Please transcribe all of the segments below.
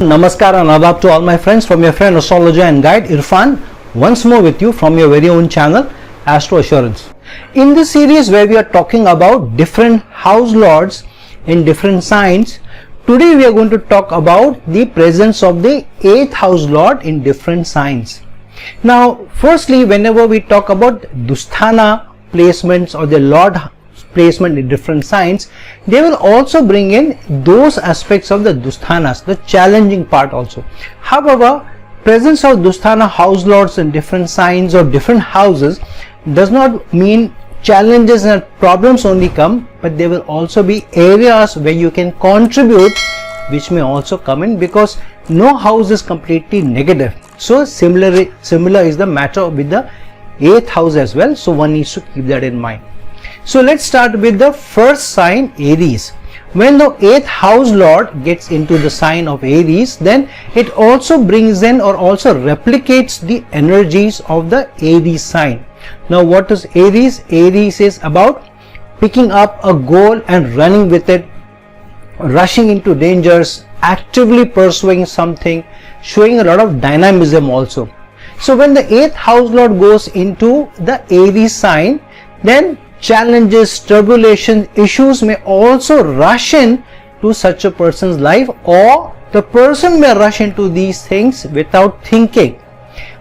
Namaskar and adab to all my friends from your friend astrologer and guide Irfan, once more with you from your very own channel Astro Assurance. In this series where we are talking about different house lords in different signs, today we are going to talk about the presence of the 8th house lord in different signs. Now firstly, whenever we talk about Dusthana placements or the lord placement in different signs, they will also bring in those aspects of the Dusthanas, the challenging part also. However, presence of Dusthana house lords in different signs or different houses does not mean challenges and problems only come, but there will also be areas where you can contribute which may also come in, because no house is completely negative. So similar is the matter with the 8th house as well, so one needs to keep that in mind. So let's start with the first sign, Aries. When the 8th house lord gets into the sign of Aries, then it also brings in or also replicates the energies of the Aries sign. Now what is Aries? Aries is about picking up a goal and running with it, rushing into dangers, actively pursuing something, showing a lot of dynamism also. So when the 8th house lord goes into the Aries sign, then challenges, tribulations, issues may also rush in to such a person's life, or the person may rush into these things without thinking.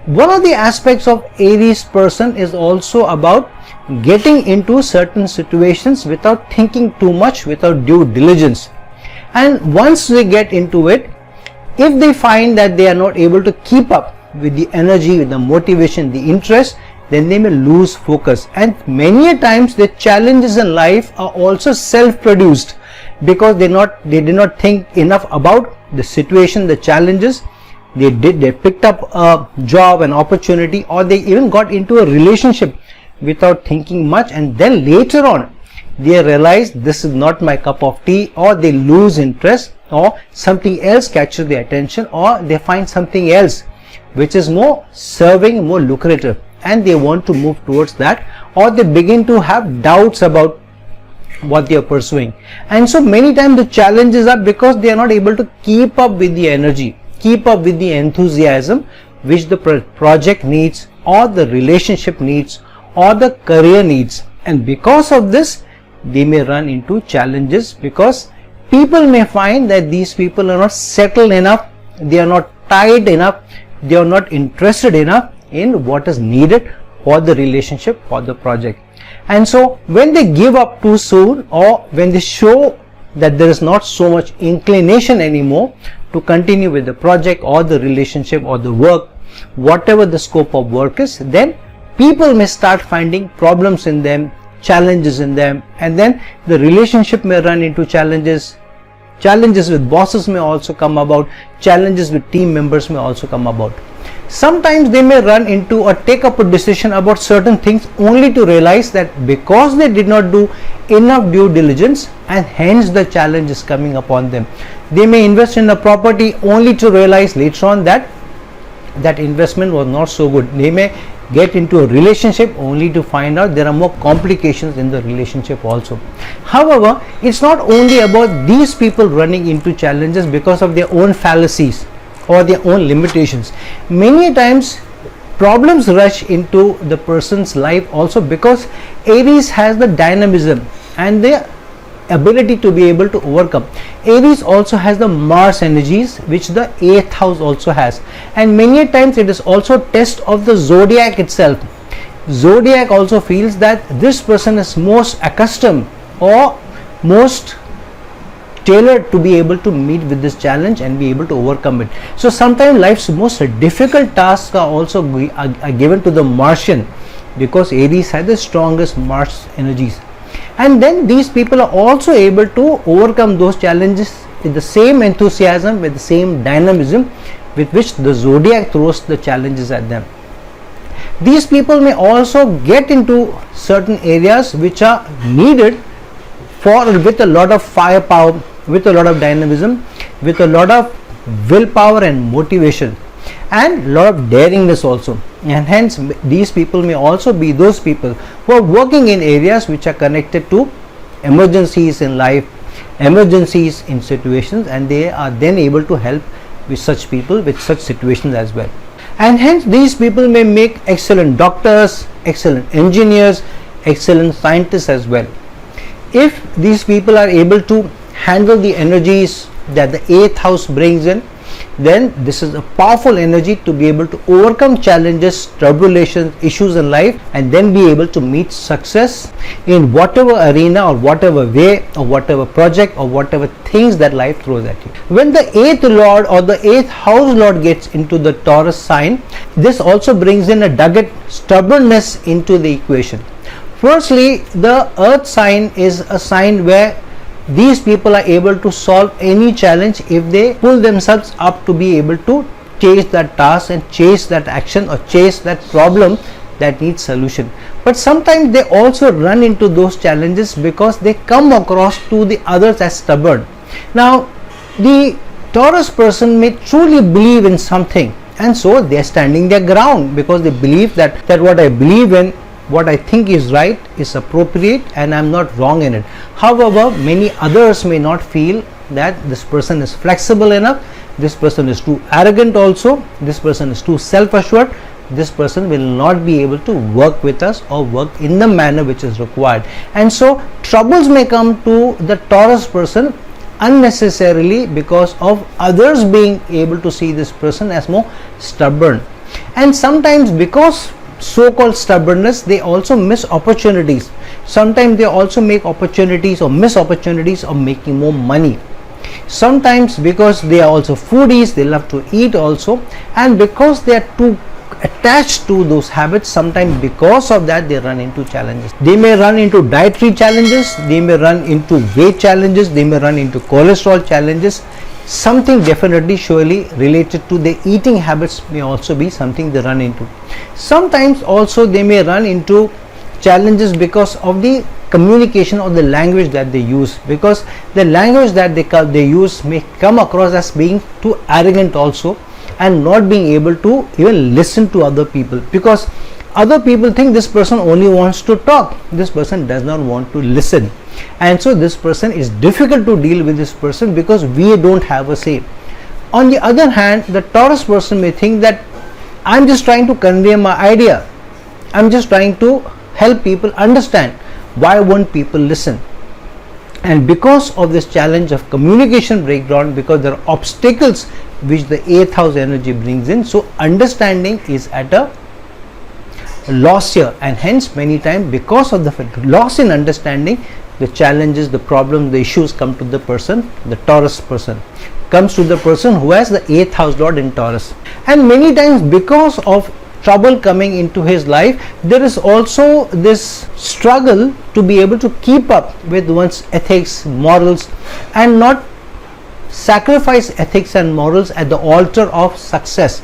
One of the aspects of Aries person is also about getting into certain situations without thinking too much, without due diligence. And once they get into it, if they find that they are not able to keep up with the energy, with the motivation, the interest, then they may lose focus. And many a times the challenges in life are also self-produced, because they did not think enough about the situation, the challenges. They picked up a job, an opportunity, or they even got into a relationship without thinking much, and then later on they realize this is not my cup of tea, or they lose interest, or something else catches their attention, or they find something else which is more serving, more lucrative, and they want to move towards that, or they begin to have doubts about what they are pursuing. And so many times the challenges are because they are not able to keep up with the energy, keep up with the enthusiasm which the project needs, or the relationship needs, or the career needs. And because of this, they may run into challenges, because people may find that these people are not settled enough, they are not tied enough, they are not interested enough in what is needed for the relationship, for the project. And so when they give up too soon, or when they show that there is not so much inclination anymore to continue with the project or the relationship or the work, whatever the scope of work is, then people may start finding problems in them, challenges in them, and then the relationship may run into challenges. Challenges with bosses may also come about, challenges with team members may also come about. Sometimes they may run into or take up a decision about certain things only to realize that because they did not do enough due diligence, and hence the challenge is coming upon them. They may invest in a property only to realize later on that that investment was not so good. They may get into a relationship only to find out there are more complications in the relationship also. However, it's not only about these people running into challenges because of their own fallacies or their own limitations. Many times problems rush into the person's life also because Aries has the dynamism and the ability to be able to overcome. Aries also has the Mars energies which the 8th house also has, and many times it is also a test of the zodiac itself. Zodiac also feels that this person is most accustomed or most tailored to be able to meet with this challenge and be able to overcome it. So sometimes life's most difficult tasks are also given to the Martian, because Aries has the strongest Mars energies. And then these people are also able to overcome those challenges with the same enthusiasm, with the same dynamism with which the zodiac throws the challenges at them. These people may also get into certain areas which are needed with a lot of firepower, with a lot of dynamism, with a lot of willpower and motivation, and a lot of daringness also. And hence these people may also be those people who are working in areas which are connected to emergencies in life, emergencies in situations, and they are then able to help with such people, with such situations as well. And hence these people may make excellent doctors, excellent engineers, excellent scientists as well. If these people are able to handle the energies that the 8th house brings in, then this is a powerful energy to be able to overcome challenges, tribulations, issues in life, and then be able to meet success in whatever arena or whatever way or whatever project or whatever things that life throws at you. When the 8th lord or the 8th house lord gets into the Taurus sign, this also brings in a dogged stubbornness into the equation. Firstly, the earth sign is a sign where these people are able to solve any challenge if they pull themselves up to be able to chase that task and chase that action or chase that problem that needs solution. But sometimes they also run into those challenges because they come across to the others as stubborn. Now, the Taurus person may truly believe in something, and so they are standing their ground because they believe that what I believe in, what I think is right, is appropriate, and I'm not wrong in it. However, many others may not feel that this person is flexible enough, this person is too arrogant also, this person is too self-assured, this person will not be able to work with us or work in the manner which is required. And so troubles may come to the Taurus person unnecessarily because of others being able to see this person as more stubborn. And sometimes because so-called stubbornness, they also miss opportunities. Sometimes they also make opportunities or miss opportunities of making more money. Sometimes because they are also foodies, they love to eat also, and because they are too attached to those habits, sometimes because of that they run into challenges. They may run into dietary challenges, they may run into weight challenges, they may run into cholesterol challenges. Something definitely surely related to their eating habits may also be something they run into. Sometimes also they may run into challenges because of the communication or the language that they use, because the language that they use may come across as being too arrogant also, and not being able to even listen to other people, because other people think this person only wants to talk, this person does not want to listen. And so this person is difficult to deal with this person because we don't have a say. On the other hand, the Taurus person may think that I'm just trying to convey my idea, I'm just trying to help people understand, why won't people listen? And because of this challenge of communication breakdown, because there are obstacles which the 8th house energy brings in, so understanding is at a loss here, and hence many times because of the loss in understanding, the challenges, the problems, the issues come to the person, the Taurus person comes to the person who has the 8th house lord in Taurus. And many times because of trouble coming into his life, there is also this struggle to be able to keep up with one's ethics, morals, and not sacrifice ethics and morals at the altar of success.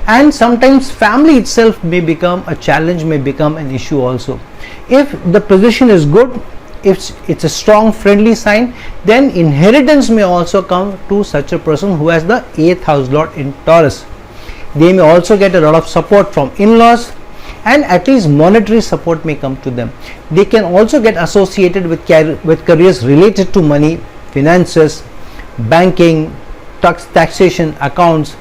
And sometimes family itself may become a challenge, may become an issue also. If the position is good, if it's a strong friendly sign, then inheritance may also come to such a person who has the 8th house lord in Taurus. They may also get a lot of support from in-laws, and at least monetary support may come to them. They can also get associated with careers related to money, finances, banking, taxation, accounts,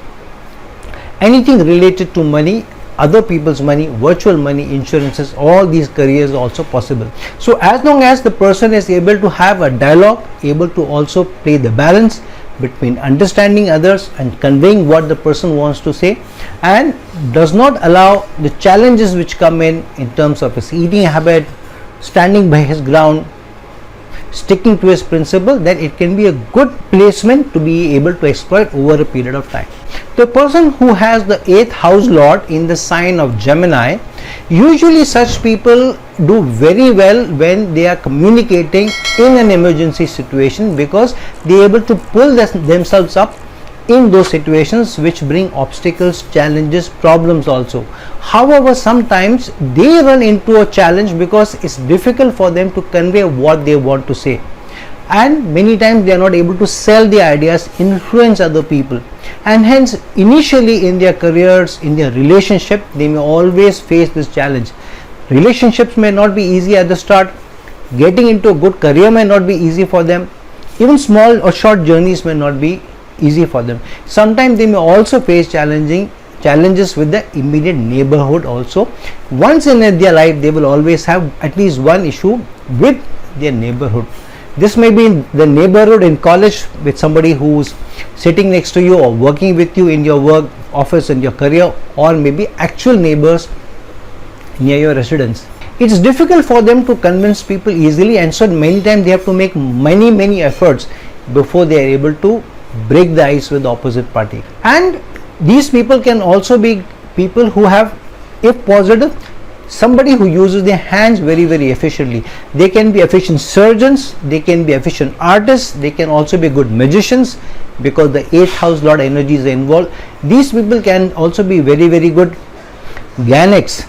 anything related to money, other people's money, virtual money, insurances, all these careers are also possible. So as long as the person is able to have a dialogue, able to also play the balance between understanding others and conveying what the person wants to say, and does not allow the challenges which come in terms of his eating habit, standing by his ground, sticking to his principle, then it can be a good placement to be able to exploit over a period of time. The person who has the 8th house lord in the sign of Gemini, usually such people do very well when they are communicating in an emergency situation, because they are able to pull themselves up in those situations which bring obstacles, challenges, problems also. However, sometimes they run into a challenge because it's difficult for them to convey what they want to say, and many times they are not able to sell the ideas, influence other people, and hence initially in their careers, in their relationship, they may always face this challenge. Relationships may not be easy at the start, getting into a good career may not be easy for them, even small or short journeys may not be easy for them. Sometimes they may also face challenges with the immediate neighborhood also. Once in their life, they will always have at least one issue with their neighborhood. This may be in the neighborhood in college with somebody who's sitting next to you or working with you in your work office and your career, or maybe actual neighbors near your residence. It's difficult for them to convince people easily, and so many times they have to make many efforts before they are able to break the ice with the opposite party. And these people can also be people who have, if positive, somebody who uses their hands very efficiently. They can be efficient surgeons, they can be efficient artists, they can also be good magicians, because the 8th house lord energies are involved. These people can also be very good gynacs,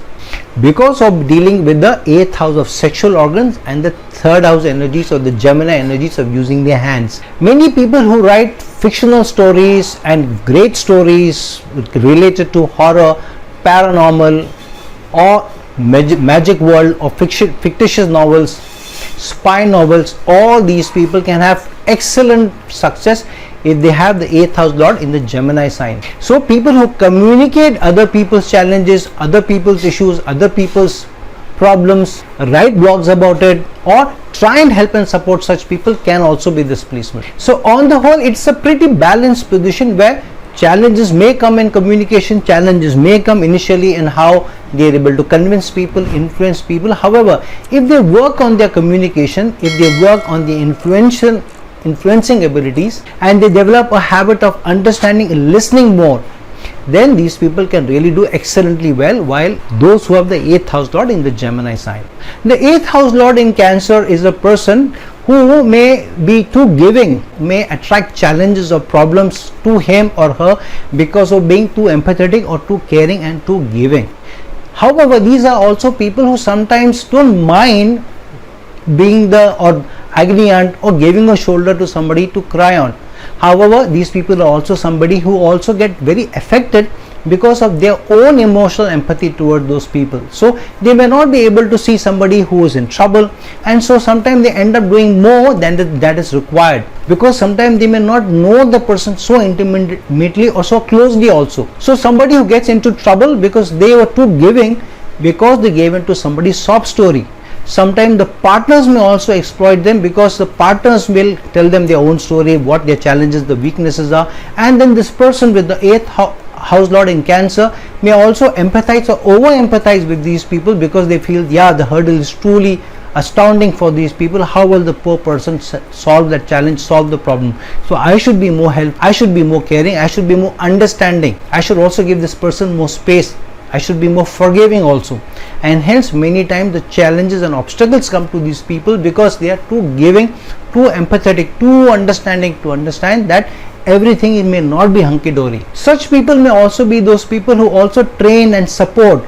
because of dealing with the 8th house of sexual organs and the 3rd house energies or the Gemini energies of using their hands. Many people who write fictional stories and great stories related to horror, paranormal, or magic world, or fictitious novels, spy novels, all these people can have excellent success if they have the 8th house lord in the Gemini sign. So people who communicate other people's challenges, other people's issues, other people's problems, write blogs about it, or try and help and support such people can also be this placement. So on the whole, it's a pretty balanced position where challenges may come in communication, challenges may come initially in how they are able to convince people, influence people. However, if they work on their communication, if they work on the influencing abilities, and they develop a habit of understanding and listening more, then these people can really do excellently well, while those who have the 8th house lord in the Gemini sign. The 8th house lord in Cancer is a person who may be too giving, may attract challenges or problems to him or her because of being too empathetic or too caring and too giving. However, these are also people who sometimes don't mind being the agony aunt or giving a shoulder to somebody to cry on. However, these people are also somebody who also get very affected because of their own emotional empathy toward those people. So they may not be able to see somebody who is in trouble, and so sometimes they end up doing more than that is required, because sometimes they may not know the person so intimately or so closely also. So somebody who gets into trouble because they were too giving, because they gave into somebody's sob story. Sometimes the partners may also exploit them, because the partners will tell them their own story, what their challenges, the weaknesses are, and then this person with the 8th house lord in Cancer may also empathize or over empathize with these people, because they feel, yeah, the hurdle is truly astounding for these people. How will the poor person solve that challenge, solve the problem? So I should be more helpful, I should be more caring, I should be more understanding, I should also give this person more space, I should be more forgiving also. And hence many times the challenges and obstacles come to these people because they are too giving, too empathetic, too understanding to understand that everything may not be hunky-dory. Such people may also be those people who also train and support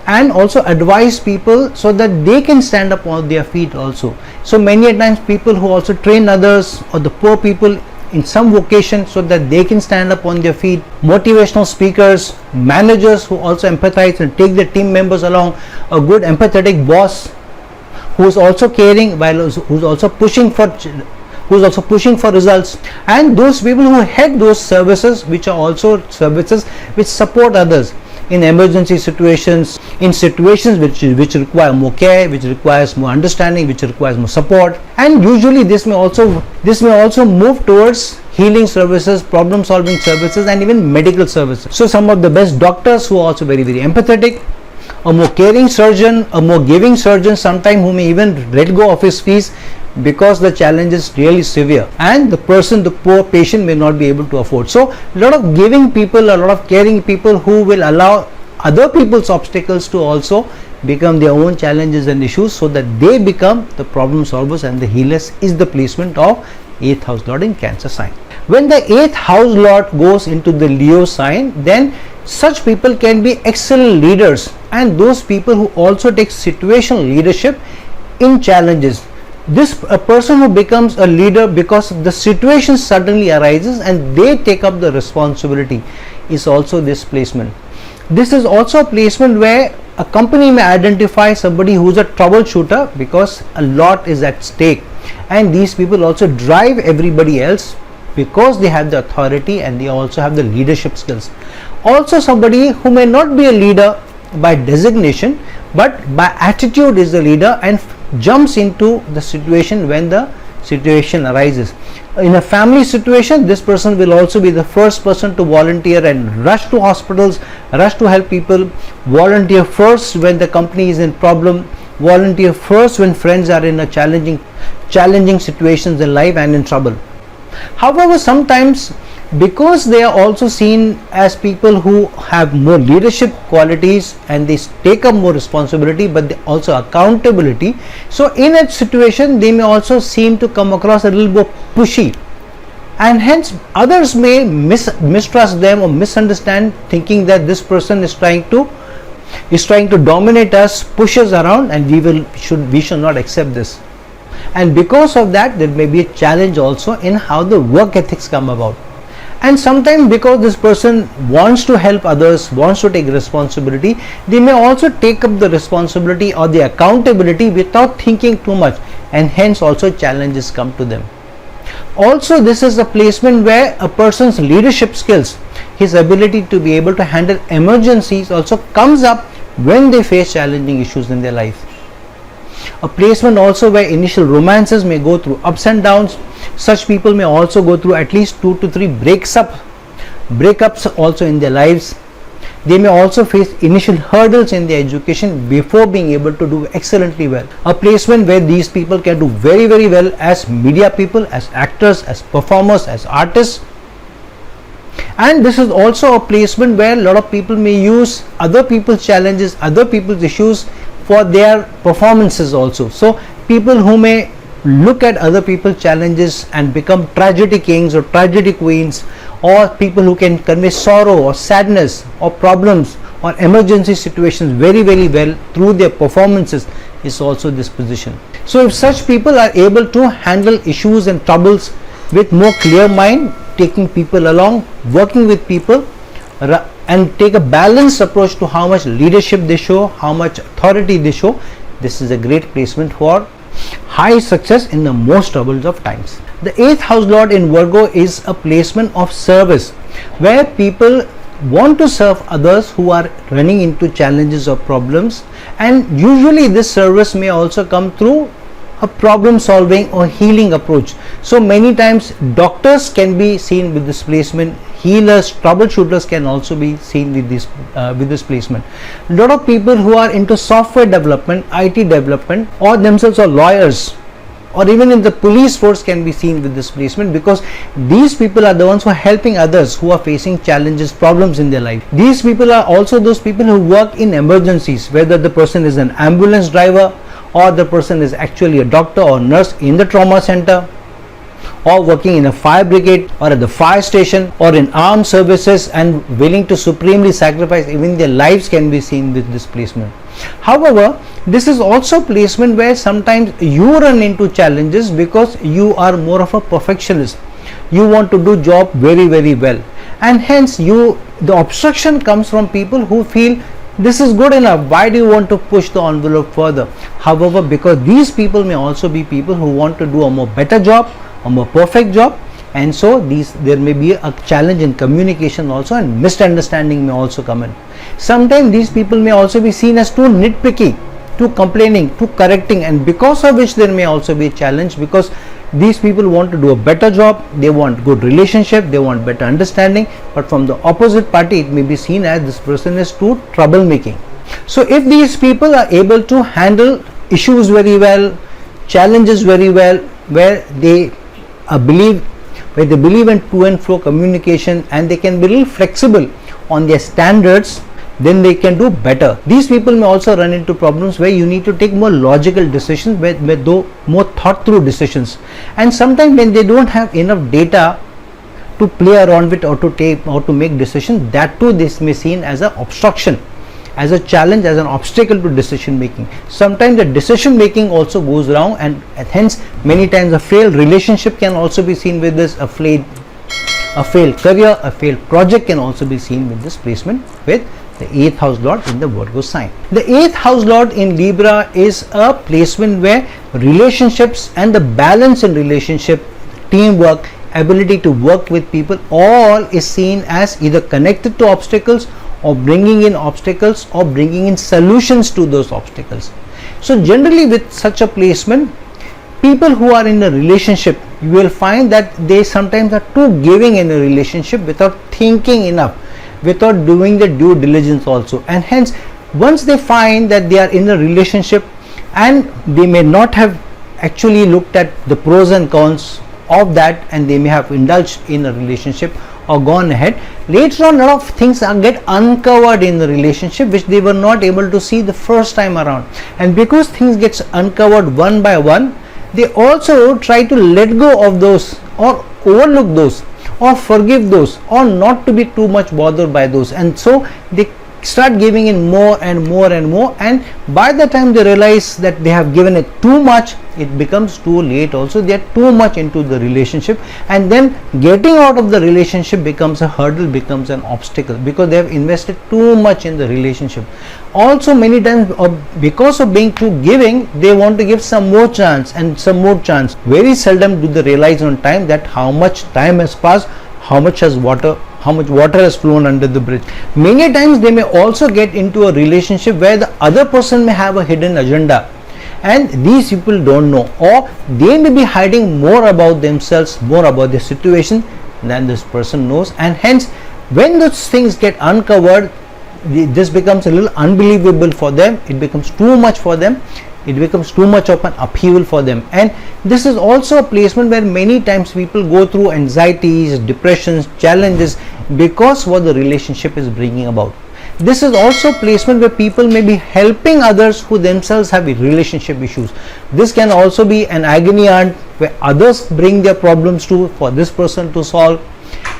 and also advise people so that they can stand up on their feet also. So many a times people who also train others or the poor people in some vocation so that they can stand up on their feet, motivational speakers, managers who also empathize and take their team members along, a good empathetic boss who is also caring while who's also pushing for results, and those people who head those services, which are also services which support others in emergency situations, in situations which require more care, which requires more understanding, which requires more support. And usually this may also move towards healing services, problem solving services, and even medical services. So some of the best doctors who are also very empathetic, a more caring surgeon, a more giving surgeon, sometimes who may even let go of his fees because the challenge is really severe and the poor patient may not be able to afford. So a lot of giving people, a lot of caring people who will allow other people's obstacles to also become their own challenges and issues, so that they become the problem solvers and the healers, is the placement of 8th house lord in Cancer sign. When the 8th house lord goes into the Leo sign, then such people can be excellent leaders, and those people who also take situational leadership in challenges. A person who becomes a leader because the situation suddenly arises and they take up the responsibility is also this placement. This is also a placement where a company may identify somebody who is a troubleshooter because a lot is at stake, and these people also drive everybody else because they have the authority and they also have the leadership skills. Also somebody who may not be a leader by designation, but by attitude is the leader and jumps into the situation when the situation arises. In a family situation, this person will also be the first person to volunteer and rush to hospitals, rush to help people, volunteer first when the company is in problem, volunteer first when friends are in a challenging situations in life and in trouble. However, sometimes because they are also seen as people who have more leadership qualities and they take up more responsibility, but they also accountability, so in a situation they may also seem to come across a little more pushy, and hence others may mistrust them or misunderstand, thinking that this person is trying to dominate us, push us around, and we should not accept this. And because of that, there may be a challenge also in how the work ethics come about. And sometimes because this person wants to help others, wants to take responsibility, they may also take up the responsibility or the accountability without thinking too much, and hence also challenges come to them. Also, this is a placement where a person's leadership skills, his ability to be able to handle emergencies also comes up when they face challenging issues in their life. A placement also where initial romances may go through ups and downs. Such people may also go through at least 2 to 3 breakups also in their lives. They may also face initial hurdles in their education before being able to do excellently well. A placement where these people can do very, very well as media people, as actors, as performers, as artists. And this is also a placement where a lot of people may use other people's challenges, other people's issues for their performances also. So people who may look at other people's challenges and become tragedy kings or tragedy queens, or people who can convey sorrow or sadness or problems or emergency situations very, very well through their performances, is also this position. So if such people are able to handle issues and troubles with more clear mind, taking people along, working with people, and take a balanced approach to how much leadership they show, how much authority they show, this is a great placement for high success in the most troubles of times. The 8th house lord in Virgo is a placement of service, where people want to serve others who are running into challenges or problems, and usually this service may also come through a problem solving or healing approach. So many times doctors can be seen with this placement, healers, troubleshooters can also be seen with this placement. A lot of people who are into software development, IT development, or themselves are lawyers, or even in the police force can be seen with this placement, because these people are the ones who are helping others who are facing challenges, problems in their life. These people are also those people who work in emergencies, whether the person is an ambulance driver, or the person is actually a doctor or nurse in the trauma center, or working in a fire brigade or at the fire station, or in armed services and willing to supremely sacrifice even their lives, can be seen with this placement. However, this is also placement where sometimes you run into challenges because you are more of a perfectionist. You want to do job very, very well, and hence the obstruction comes from people who feel this is good enough, why do you want to push the envelope further? However, because these people may also be people who want to do a more better job, a more perfect job, and so there may be a challenge in communication also, and misunderstanding may also come in. Sometimes these people may also be seen as too nitpicky, too complaining, too correcting, and because of which there may also be a challenge, because these people want to do a better job, they want good relationship, they want better understanding, but from the opposite party it may be seen as this person is too troublemaking. So if these people are able to handle issues very well, challenges very well, where they believe in to and fro communication, and they can be really flexible on their standards, then they can do better. These people may also run into problems where you need to take more logical decisions, where more thought through decisions, and sometimes when they don't have enough data to play around with or to make decisions, that too this may be seen as an obstruction, as a challenge, as an obstacle to decision making. Sometimes the decision making also goes wrong, and hence many times a failed relationship can also be seen with this. A failed career, a failed project can also be seen with this placement with the 8th house lord in the Virgo sign. The 8th house lord in Libra is a placement where relationships and the balance in relationship, teamwork ability to work with people, all is seen as either connected to obstacles or bringing in obstacles or bringing in solutions to those obstacles. So generally with such a placement, people who are in a relationship, you will find that they sometimes are too giving in a relationship without thinking enough, without doing the due diligence also, and hence once they find that they are in a relationship and they may not have actually looked at the pros and cons of that, and they may have indulged in a relationship or gone ahead, later on a lot of things get uncovered in the relationship which they were not able to see the first time around, and because things gets uncovered one by one, they also try to let go of those or overlook those or forgive those or not to be too much bothered by those, and so they start giving in more and more and more, and by the time they realize that they have given it too much, it becomes too late also. They are too much into the relationship, and then getting out of the relationship becomes a hurdle, becomes an obstacle, because they have invested too much in the relationship. Also many times because of being too giving, they want to give some more chance and some more chance. Very seldom do they realize on time that how much time has passed, how much water has flown under the bridge. Many times they may also get into a relationship where the other person may have a hidden agenda, and these people don't know, or they may be hiding more about themselves, more about their situation than this person knows, and hence when those things get uncovered, this becomes a little unbelievable for them. It becomes too much for them. It becomes too much of an upheaval for them, and this is also a placement where many times people go through anxieties, depressions, challenges because what the relationship is bringing about. This is also placement where people may be helping others who themselves have relationship issues. This can also be an agony aunt where others bring their problems to for this person to solve.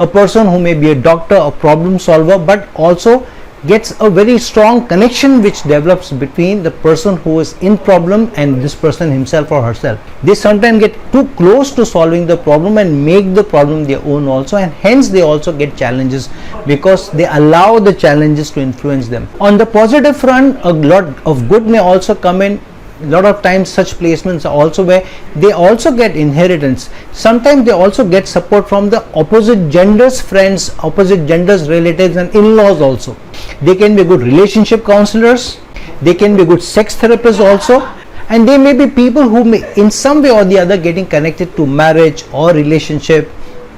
A person who may be a doctor, a problem solver, but also gets a very strong connection which develops between the person who is in problem and this person himself or herself. They sometimes get too close to solving the problem and make the problem their own also, and hence they also get challenges because they allow the challenges to influence them. On the positive front, a lot of good may also come in. A lot of times such placements are also where they also get inheritance. Sometimes they also get support from the opposite genders friends, opposite genders relatives and in-laws also. They can be good relationship counselors, they can be good sex therapists also, and they may be people who may in some way or the other getting connected to marriage or relationship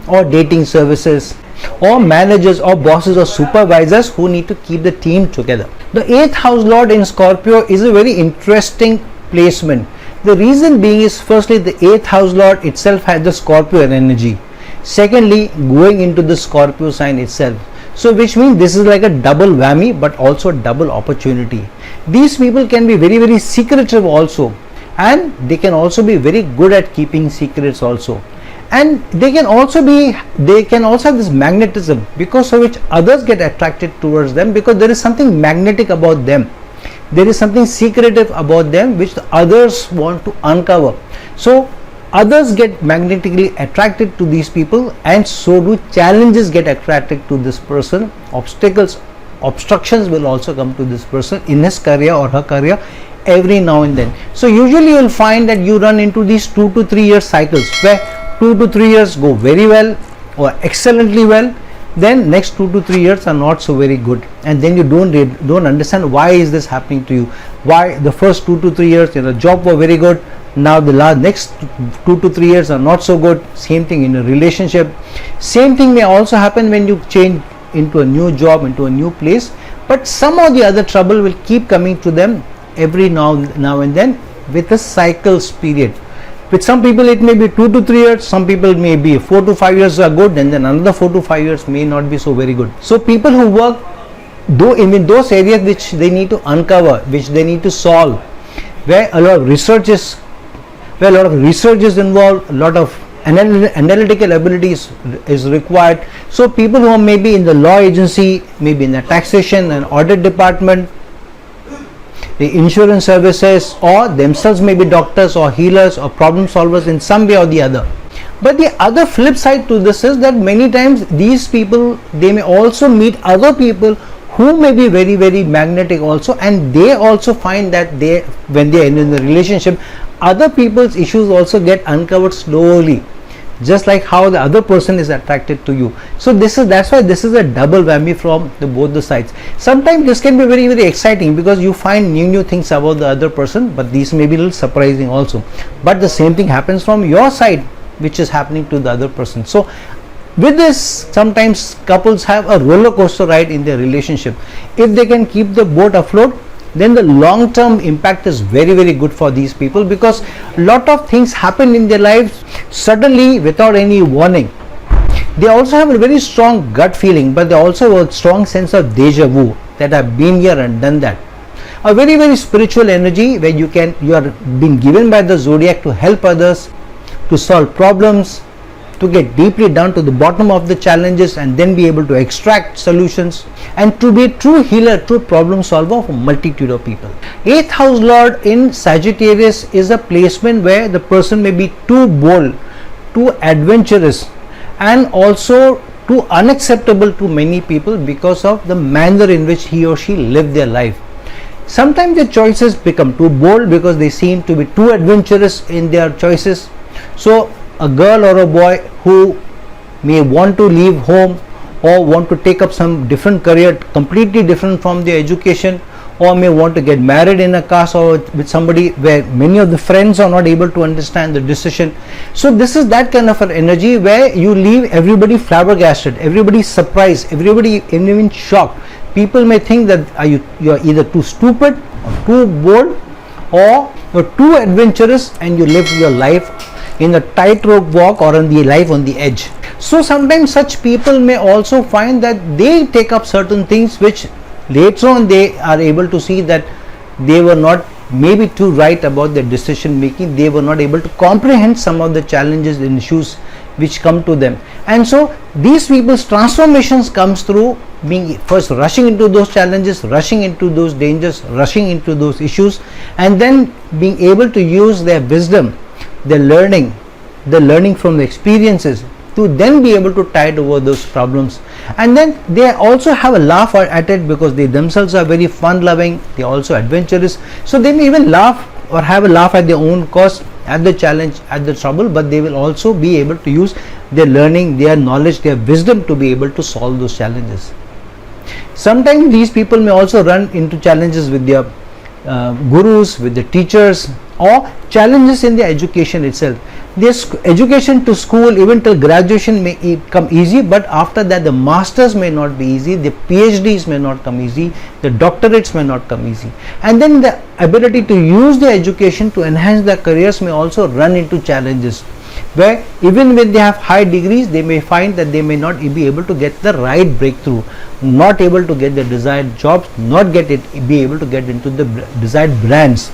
or dating services, or managers or bosses or supervisors who need to keep the team together. The 8th house lord in Scorpio is a very interesting placement. The reason being is, firstly, the 8th house lord itself has the Scorpio energy. Secondly, going into the Scorpio sign itself. So which means this is like a double whammy, but also a double opportunity. These people can be very, very secretive also, and they can also be very good at keeping secrets also. And they can also have this magnetism because of which others get attracted towards them, because there is something magnetic about them. There is something secretive about them which the others want to uncover. So others get magnetically attracted to these people, and so do challenges get attracted to this person. Obstructions will also come to this person in his career or her career every now and then. So usually you will find that you run into these 2 to 3 year cycles where 2 to 3 years go very well or excellently well, then next 2 to 3 years are not so very good, and then you don't understand why is this happening to you. Why the first 2 to 3 years in a job were very good, now the next 2 to 3 years are not so good. Same thing in a relationship. Same thing may also happen when you change into a new job, into a new place, but some or the other trouble will keep coming to them every now and then with a cycles period. With some people it may be 2 to 3 years, some people may be 4 to 5 years are good, and then another 4 to 5 years may not be so very good. So people who work in those areas which they need to uncover, which they need to solve, where a lot of research is involved, a lot of analytical abilities is required. So people who are maybe in the law agency, maybe in the taxation and audit department, the insurance services, or themselves may be doctors or healers or problem solvers in some way or the other. But the other flip side to this is that many times these people, they may also meet other people who may be very, very magnetic also, and they also find that when they are in the relationship, other people's issues also get uncovered slowly. just like how the other person is attracted to you. So that's why this is a double whammy from both the sides. Sometimes this can be very, very exciting because you find new things about the other person, but these may be a little surprising also. But the same thing happens from your side, which is happening to the other person. So with this, sometimes couples have a roller coaster ride in their relationship. If they can keep the boat afloat, then the long term impact is very, very good for these people, because lot of things happen in their lives suddenly without any warning. They also have a very strong gut feeling, but they also have a strong sense of deja vu, that I've been here and done that. A very, very spiritual energy where you are being given by the zodiac to help others, to solve problems, to get deeply down to the bottom of the challenges and then be able to extract solutions, and to be a true healer, true problem solver for a multitude of people. 8th house lord in Sagittarius is a placement where the person may be too bold, too adventurous, and also too unacceptable to many people because of the manner in which he or she live their life. Sometimes their choices become too bold because they seem to be too adventurous in their choices. So a girl or a boy who may want to leave home or want to take up some different career completely different from their education, or may want to get married in a caste or with somebody where many of the friends are not able to understand the decision. So this is that kind of an energy where you leave everybody flabbergasted, everybody surprised, everybody even shocked. People may think that you are either too stupid or too bold, or you're too adventurous and you live your life in a tightrope walk or on the life on the edge. So sometimes such people may also find that they take up certain things which later on they are able to see that they were not maybe too right about their decision making. They were not able to comprehend some of the challenges and issues which come to them, and so these people's transformations comes through being first rushing into those challenges, rushing into those dangers, rushing into those issues, and then being able to use their wisdom, the learning from the experiences, to then be able to tide over those problems. And then they also have a laugh at it because they themselves are very fun loving, they are also adventurous, so they may even laugh or have a laugh at their own cost, at the challenge, at the trouble, but they will also be able to use their learning, their knowledge, their wisdom to be able to solve those challenges. Sometimes these people may also run into challenges with their gurus, with the teachers, or challenges in their education itself. This education to school, even till graduation, may come easy, but after that the masters may not be easy, the PhDs may not come easy, the doctorates may not come easy, and then the ability to use the education to enhance their careers may also run into challenges, where even when they have high degrees, they may find that they may not be able to get the right breakthrough, not able to get the desired jobs, not be able to get into the desired brands.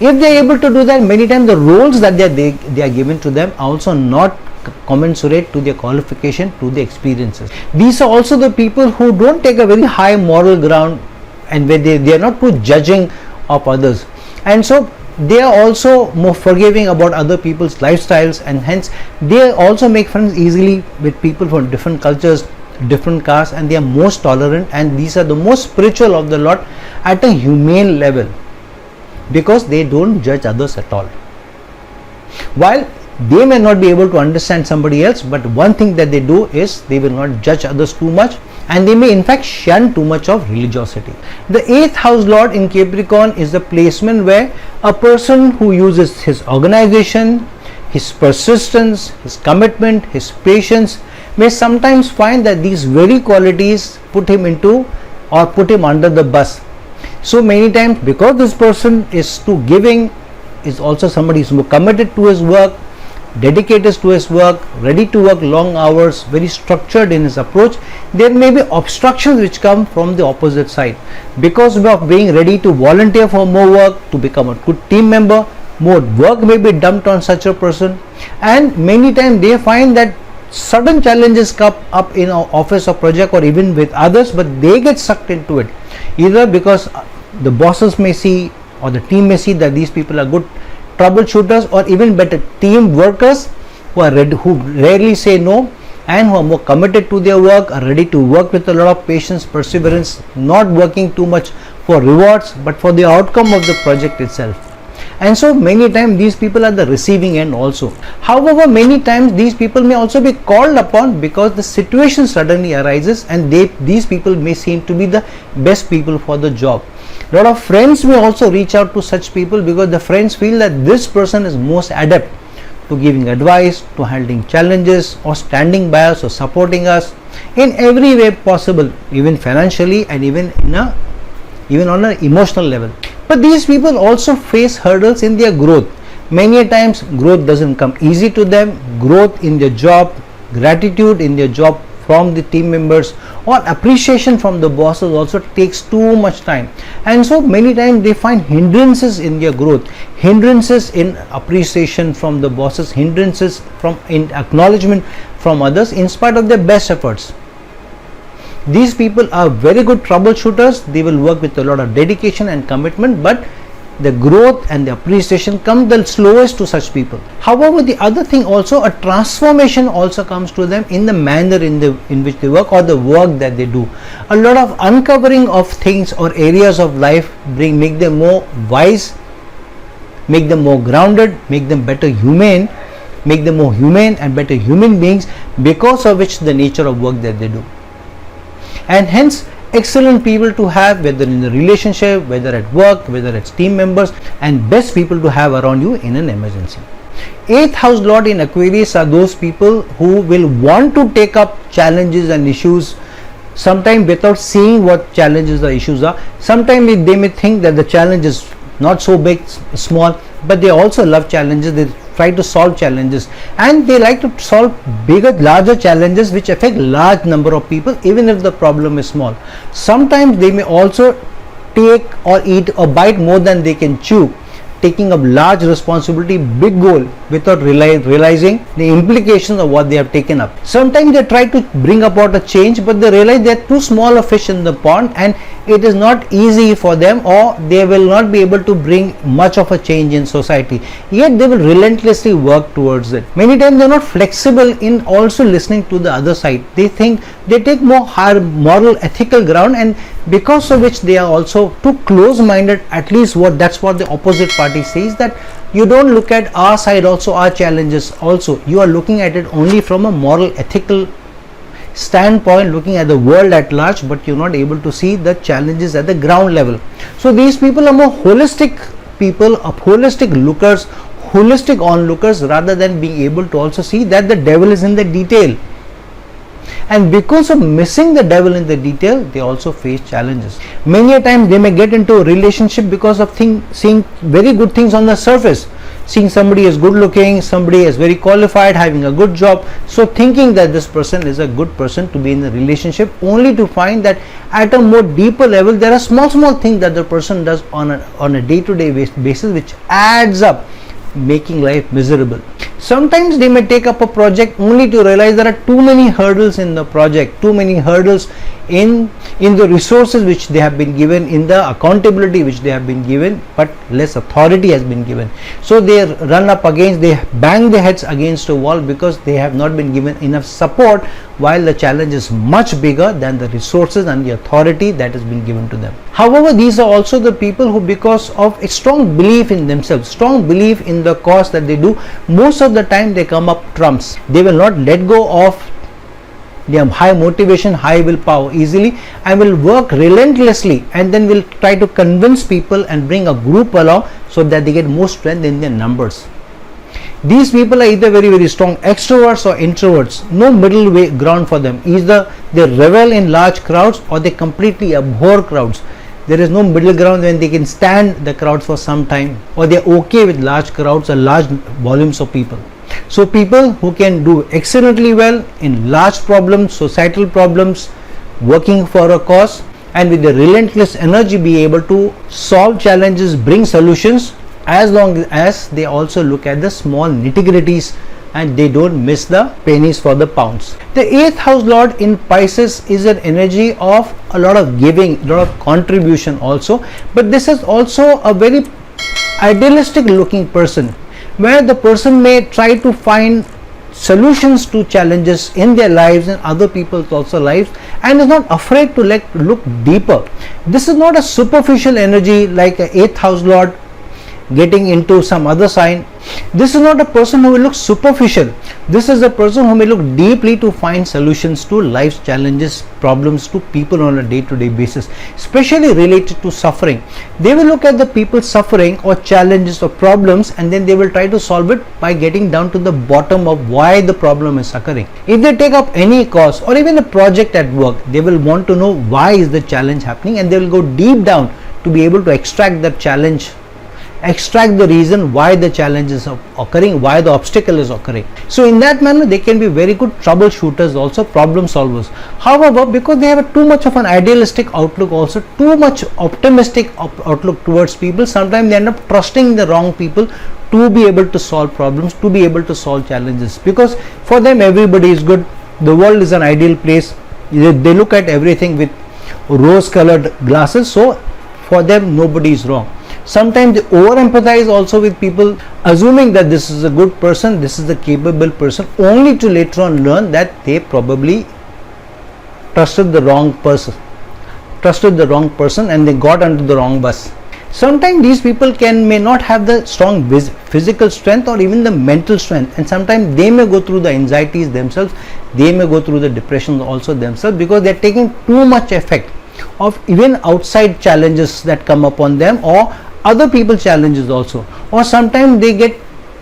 If they are able to do that, many times the roles that they are given to them are also not commensurate to their qualification, to the experiences. These are also the people who don't take a very high moral ground, and where they are not too judging of others, and so they are also more forgiving about other people's lifestyles, and hence they also make friends easily with people from different cultures, different castes, and they are most tolerant, and these are the most spiritual of the lot at a humane level, because they don't judge others at all. While they may not be able to understand somebody else, but one thing that they do is they will not judge others too much, and they may in fact shun too much of religiosity. The 8th house lord in Capricorn is the placement where a person who uses his organization, his persistence, his commitment, his patience may sometimes find that these very qualities put him under the bus. So many times, because this person is too giving, is also somebody who is more committed to his work, dedicated to his work, ready to work long hours, very structured in his approach, there may be obstructions which come from the opposite side. Because of being ready to volunteer for more work, to become a good team member, more work may be dumped on such a person, and many times they find that sudden challenges come up in our office or project or even with others, but they get sucked into it, either because the bosses may see or the team may see that these people are good troubleshooters, or even better, team workers who rarely say no, and who are more committed to their work, are ready to work with a lot of patience, perseverance, not working too much for rewards but for the outcome of the project itself. and so many times these people are the receiving end also. However, many times these people may also be called upon because the situation suddenly arises, and these people may seem to be the best people for the job. A lot of friends may also reach out to such people because the friends feel that this person is most adept to giving advice, to handling challenges, or standing by us or supporting us in every way possible, even financially and even on an emotional level. But these people also face hurdles in their growth. Many a times growth doesn't come easy to them. Growth in their job, gratitude in their job from the team members, or appreciation from the bosses also takes too much time, and so many times they find hindrances in their growth, hindrances in appreciation from the bosses, hindrances in acknowledgement from others in spite of their best efforts. These people are very good troubleshooters. They will work with a lot of dedication and commitment, but the growth and the appreciation come the slowest to such people. However, the other thing also, a transformation also comes to them in the manner in which they work, or the work that they do. A lot of uncovering of things or areas of life make them more wise, make them more grounded, make them better humane, make them more humane and better human beings, because of which the nature of work that they do. And hence, excellent people to have, whether in the relationship, whether at work, whether as team members, and best people to have around you in an emergency. 8th house lord in Aquarius are those people who will want to take up challenges and issues, sometimes without seeing what challenges or issues are. Sometimes they may think that the challenge is not so big, small, but they also love challenges. They try to solve challenges, and they like to solve bigger, larger challenges which affect large number of people, even if the problem is small. Sometimes they may also take or eat or bite more than they can chew, taking up large responsibility, big goal, without realizing the implications of what they have taken up. Sometimes they try to bring about a change, but they realize they are too small a fish in the pond, and it is not easy for them, or they will not be able to bring much of a change in society. Yet they will relentlessly work towards it. Many times they are not flexible in also listening to the other side. They think they take more higher moral, ethical ground, and because of which they are also too close-minded. At least that's what the opposite party says, that you don't look at our side also, our challenges also. You are looking at it only from a moral, ethical standpoint, looking at the world at large, but you're not able to see the challenges at the ground level. So these people are more holistic people, holistic lookers, holistic onlookers, rather than being able to also see that the devil is in the detail. And because of missing the devil in the detail, they also face challenges. Many a time they may get into a relationship because of seeing very good things on the surface, seeing somebody is good looking, somebody is very qualified, having a good job, so thinking that this person is a good person to be in the relationship, only to find that at a more deeper level there are small things that the person does on a day-to-day basis which adds up, making life miserable. Sometimes they may take up a project only to realize there are too many hurdles in the project, too many hurdles in the resources which they have been given, in the accountability which they have been given, but less authority has been given. So they they bang their heads against a wall because they have not been given enough support, while the challenge is much bigger than the resources and the authority that has been given to them. However, these are also the people who, because of a strong belief in themselves, strong belief in the cause that they do, most of the time they come up trumps. They will not let go of their high motivation, high willpower easily, and will work relentlessly, and then will try to convince people and bring a group along so that they get more strength in their numbers. These people are either very strong extroverts or introverts. No middle way ground for them. Either they revel in large crowds or they completely abhor crowds. There is no middle ground when they can stand the crowds for some time, or they are okay with large crowds or large volumes of people. So people who can do excellently well in large problems, societal problems, working for a cause, and with the relentless energy be able to solve challenges, bring solutions, as long as they also look at the small nitty-gritties and they don't miss the pennies for the pounds. The 8th house lord in Pisces is an energy of a lot of giving, a lot of contribution also, but this is also a very idealistic looking person, where the person may try to find solutions to challenges in their lives and other people's also lives, and is not afraid to look deeper. This is not a superficial energy like a 8th house lord, getting into some other sign. This is not a person who will look superficial. This is a person who may look deeply to find solutions to life's challenges, problems to people on a day-to-day basis, especially related to suffering. They will look at the people suffering or challenges or problems, and then they will try to solve it by getting down to the bottom of why the problem is occurring. If they take up any cause or even a project at work, they will want to know why is the challenge happening, and they will go deep down to be able to extract that challenge, extract the reason why the challenge is occurring, why the obstacle is occurring. So in that manner, they can be very good troubleshooters, also problem solvers. However, because they have too much of an idealistic outlook, also too much optimistic outlook towards people, sometimes they end up trusting the wrong people to be able to solve problems, to be able to solve challenges, because for them everybody is good. The world is an ideal place. They look at everything with rose colored glasses, so for them nobody is wrong. Sometimes they over empathize also with people, assuming that this is a good person, this is a capable person, only to later on learn that they probably trusted the wrong person and they got onto the wrong bus. Sometimes these people may not have the strong physical strength or even the mental strength, and sometimes they may go through the anxieties themselves, they may go through the depression also themselves, because they are taking too much effect of even outside challenges that come upon them, or other people's challenges also, or sometimes they get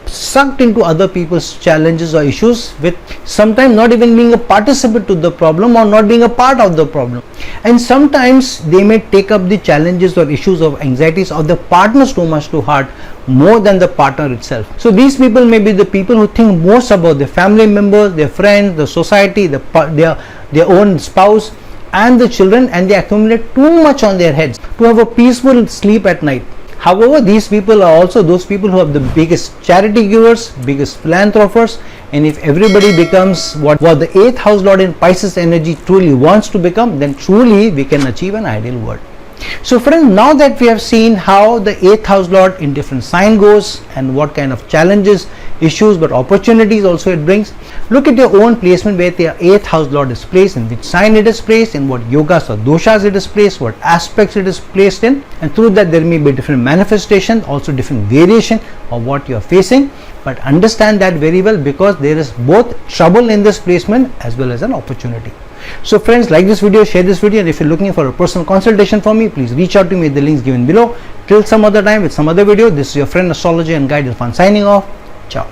sucked into other people's challenges or issues, with sometimes not even being a participant to the problem or not being a part of the problem. And sometimes they may take up the challenges or issues of anxieties of the partners too much to heart, more than the partner itself. So these people may be the people who think most about their family members, their friends, the society, their own spouse and the children, and they accumulate too much on their heads to have a peaceful sleep at night. However, these people are also those people who have the biggest charity givers, biggest philanthropers, and if everybody becomes what the 8th house lord in Pisces energy truly wants to become, then truly we can achieve an ideal world. So friends, now that we have seen how the 8th house lord in different sign goes and what kind of challenges, issues, but opportunities also it brings, look at your own placement where the 8th house lord is placed, in which sign it is placed, in what yogas or doshas it is placed, what aspects it is placed in, and through that there may be different manifestation, also different variation of what you are facing. But understand that very well, because there is both trouble in this placement as well as an opportunity. So friends, like this video, share this video, and if you're looking for a personal consultation from me, please reach out to me at the links given below. Till some other time with some other video, this is your friend, astrologer and guide Irfan signing off. Ciao.